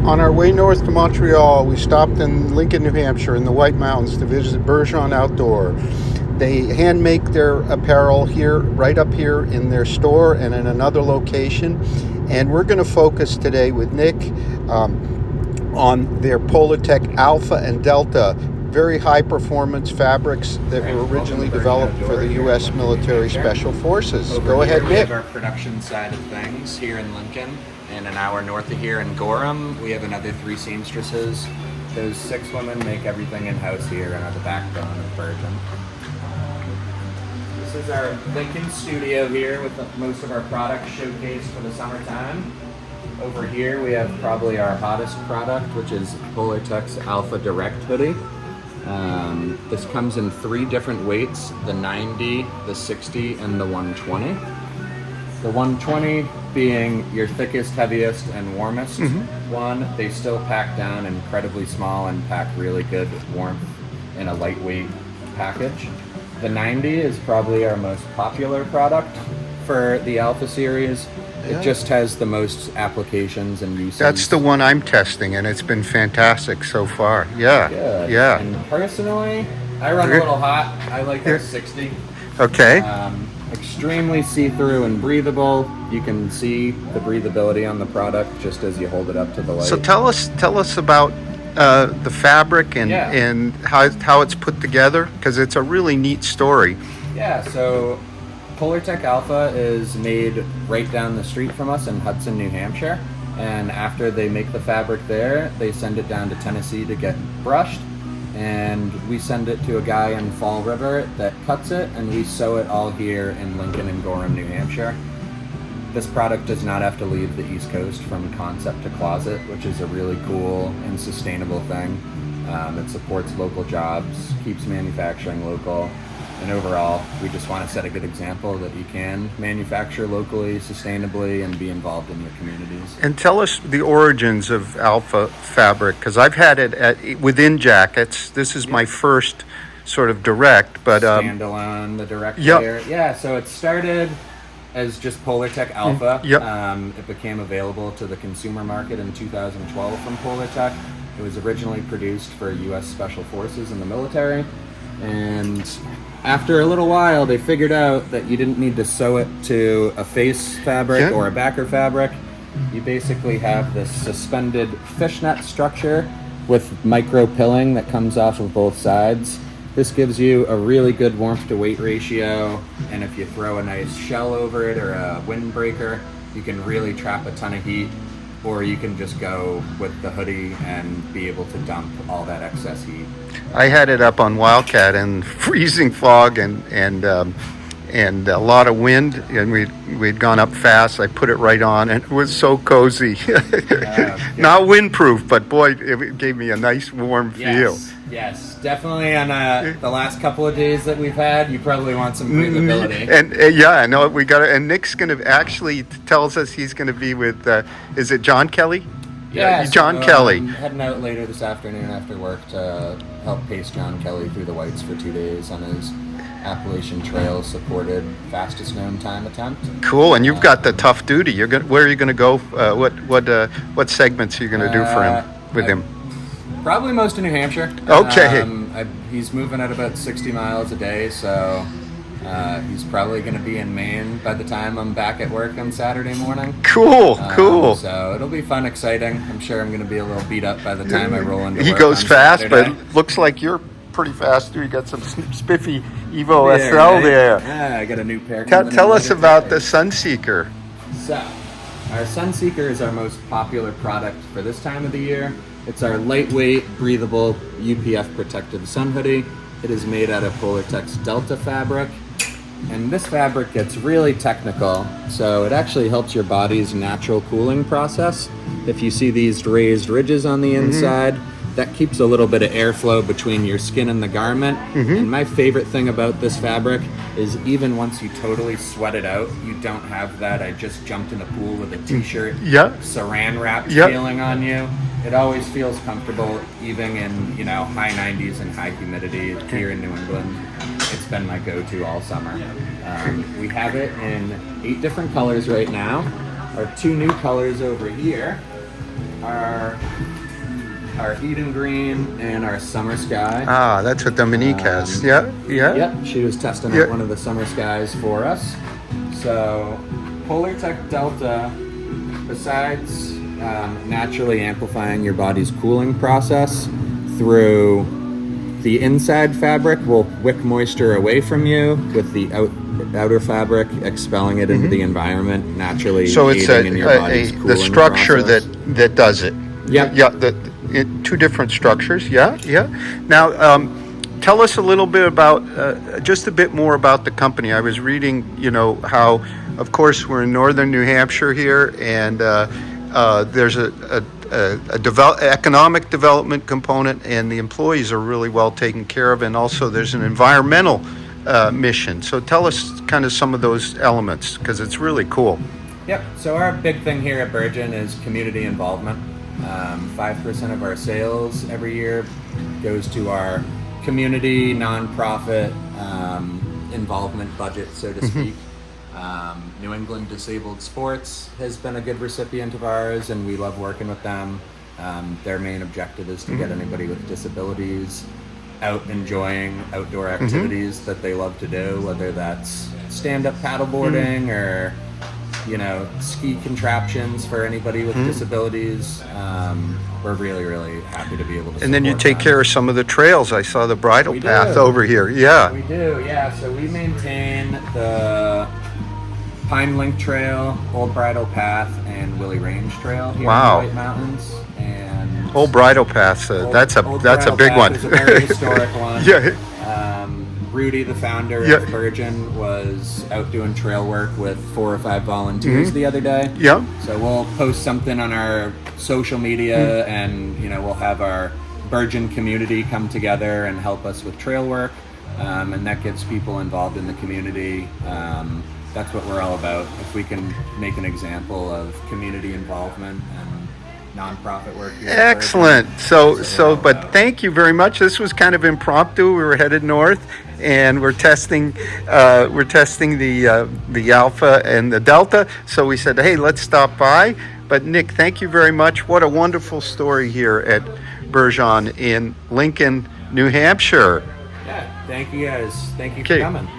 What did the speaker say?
On our way north to Montreal, we stopped in Lincoln, New Hampshire, in the White Mountains to visit Burgeon Outdoor. They hand make their apparel here, right up here in their store and in another location. And we're going to focus today with Nick on their Polartec Alpha and Delta, very high performance fabrics that were originally developed for the U.S. military special forces. Go ahead, Nick. We have our production side of things here in Lincoln, and an hour north of here in Gorham, we have another 3 seamstresses. Those 6 women make everything in-house here and are the backbone of Burgeon. This is our Lincoln studio here with most of our products showcased for the summertime. Over here we have probably our hottest product, which is Polartec's Alpha Direct hoodie. This comes in 3 different weights, the 90, the 60, and the 120. The 120 being your thickest, heaviest, and warmest one. They still pack down incredibly small and pack really good warmth in a lightweight package. The 90 is probably our most popular product for the Alpha series. It just has the most applications and uses. That's the one I'm testing, and it's been fantastic so far. Yeah, Good. yeah. And personally, I run a little hot. I like the 60. Okay. Extremely see-through and breathable. You can see the breathability on the product just as you hold it up to the light. So tell us about the fabric and how it's put together, because it's a really neat story. Yeah, so Polartec Alpha is made right down the street from us in Hudson, New Hampshire. And after they make the fabric there, they send it down to Tennessee to get brushed. And we send it to a guy in Fall River that cuts it, and we sew it all here in Lincoln and Gorham, New Hampshire. This product does not have to leave the East Coast from concept to closet, which is a really cool and sustainable thing. It supports local jobs, keeps manufacturing local, and overall, we just want to set a good example that you can manufacture locally, sustainably, and be involved in your communities. And tell us the origins of Alpha fabric, because I've had it within jackets. This is my first sort of direct, but standalone, the direct layer. Yeah, so it started as just Polartec Alpha. It became available to the consumer market in 2012 from Polartec. It was originally produced for U.S. Special Forces in the military, and after a little while, they figured out that you didn't need to sew it to a face fabric or a backer fabric. You basically have this suspended fishnet structure with micro pilling that comes off of both sides. This gives you a really good warmth to weight ratio, and if you throw a nice shell over it or a windbreaker, you can really trap a ton of heat. Or you can just go with the hoodie and be able to dump all that excess heat. I had it up on Wildcat and freezing fog and a lot of wind, and we'd gone up fast. I put it right on, and it was so cozy. Not windproof, but boy, it gave me a nice warm feel. Yes, definitely. On the last couple of days that we've had, you probably want some breathability. And I know we got it. And Nick's going to actually tells us he's going to be with. Is it John Kelly? Yeah, John Kelly. I'm heading out later this afternoon after work to help pace John Kelly through the whites for 2 days on his Appalachian Trail supported fastest known time attempt. Cool, and you've got the tough duty. Where are you going to go? What segments are you going to do for him with him? Probably most in New Hampshire. Okay. He's moving at about 60 miles a day, so he's probably going to be in Maine by the time I'm back at work on Saturday morning. Cool. So it'll be fun, exciting. I'm sure I'm going to be a little beat up by the time I roll into work. He goes on fast, Saturday. but looks like you're pretty fast too. You got some spiffy Evo Yeah, SL right? there. Yeah, I got a new pair. Tell us about the Sunseeker. So, our Sunseeker is our most popular product for this time of the year. It's our lightweight, breathable, UPF protective sun hoodie. It is made out of Polartec's Delta fabric. And this fabric gets really technical, so it actually helps your body's natural cooling process. If you see these raised ridges on the inside, that keeps a little bit of airflow between your skin and the garment. And my favorite thing about this fabric is even once you totally sweat it out, you don't have that I just jumped in the pool with a t-shirt saran wrap feeling on you. It always feels comfortable, even in high 90s and high humidity here in New England. It's been my go-to all summer. We have it in 8 different colors right now. Our 2 new colors over here our Eden Green and our Summer Sky. Ah, that's what Dominique has. Yeah, yeah. Yep, she was testing out one of the Summer Skies for us. So, Polartec Delta, besides naturally amplifying your body's cooling process through the inside fabric, will wick moisture away from you, with the outer fabric expelling it into the environment, naturally. So it's aiding in your body's the cooling structure process. that does it. Yep. Yeah. Two different structures. Yeah, yeah. Now, tell us a little bit about, just a bit more about the company. I was reading, how, of course, we're in northern New Hampshire here, and there's a economic development component, and the employees are really well taken care of, and also there's an environmental mission. So tell us kind of some of those elements, because it's really cool. Yep. So our big thing here at Burgeon is community involvement. 5% of our sales every year goes to our community nonprofit involvement budget, so to speak. New England Disabled Sports has been a good recipient of ours, and we love working with them. Their main objective is to get anybody with disabilities out enjoying outdoor activities that they love to do, whether that's stand-up paddleboarding or ski contraptions for anybody with disabilities. We're really, really happy to be able to support And then you take them. care of some of the trails. I saw the bridle We path do. over here. Yeah. We do, yeah. So we maintain the Pine Link Trail, Old Bridle Path, and Willie Range Trail here Wow. in the White Mountains. And Old Bridle Path. That's a Bridle big Path one. is a very historic one. Yeah. Rudy, the founder Yeah. of Burgeon, was out doing trail work with 4 or 5 volunteers the other day. Yeah. So we'll post something on our social media, and we'll have our Burgeon community come together and help us with trail work, and that gets people involved in the community. That's what we're all about. If we can make an example of community involvement and nonprofit work here at Excellent. Burgeon, But thank you very much. This was kind of impromptu. We were headed north, and we're testing the Alpha and the Delta. So we said, hey, let's stop by. But Nick, thank you very much. What a wonderful story here at Burgeon in Lincoln, New Hampshire. Yeah, thank you guys. Thank you for Okay. coming.